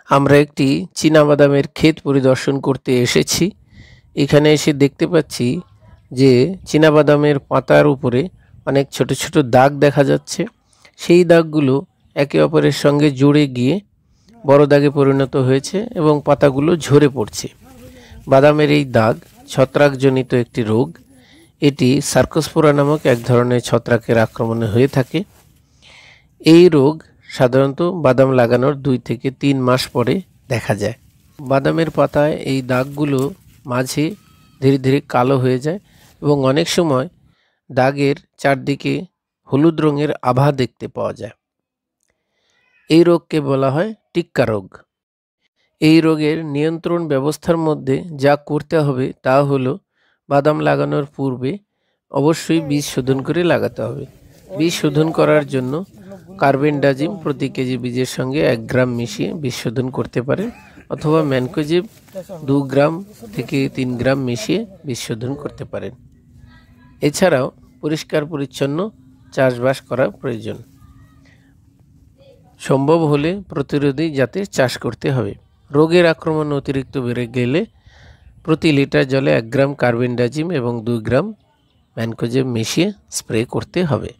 আমরা একটি চীনাবাদামের ক্ষেত পরিদর্শন করতে এসেছি। এখানে এসে দেখতে পাচ্ছি যে চীনাবাদামের পাতার উপরে অনেক ছোট ছোট দাগ দেখা যাচ্ছে। সেই দাগগুলো একে অপরের সঙ্গে জুড়ে গিয়ে বড় দাগে পরিণত হয়েছে এবং পাতাগুলো ঝরে পড়ছে। বাদামের এই দাগ ছত্রাকজনিত একটি রোগ। এটি সার্কোস্পোরা নামক এক ধরনের ছত্রাকের আক্রমণে হয়ে থাকে। এই রোগ সাধারণত বাদাম লাগানোর 2 থেকে 3 মাস পরে দেখা যায়। বাদামের পাতায় এই দাগগুলো মাঝে ধীরে ধীরে কালো হয়ে যায় এবং অনেক সময় দাগের চারদিকে হলুদ রঙের আভা দেখতে পাওয়া যায়। এই রোগকে বলা হয় টিক্কা রোগ। এই রোগের নিয়ন্ত্রণ ব্যবস্থার মধ্যে যা করতে হবে তা হলো বাদাম লাগানোর পূর্বে অবশ্যই বীজ শোধন করে লাগাতে হবে। বীজ শোধন করার জন্য কার্বেন্ডাজিম প্রতি কেজি বীজের সঙ্গে 1 গ্রাম মিশিয়ে বীজ শোধন করতে পারেন, অথবা ম্যানকোজেব 2 গ্রাম থেকে 3 গ্রাম মিশিয়ে বীজ শোধন করতে পারেন। এছাড়াও পরিষ্কার পরিচ্ছন্ন চাষবাস করা প্রয়োজন। সম্ভব হলে প্রতিরোধী জাতের চাষ করতে হবে। রোগের আক্রমণ অতিরিক্ত বেড়ে গেলে প্রতি লিটার জলে 1 গ্রাম কার্বেন্ডাজিম এবং 2 গ্রাম ম্যানকোজেব মিশিয়ে স্প্রে করতে হবে।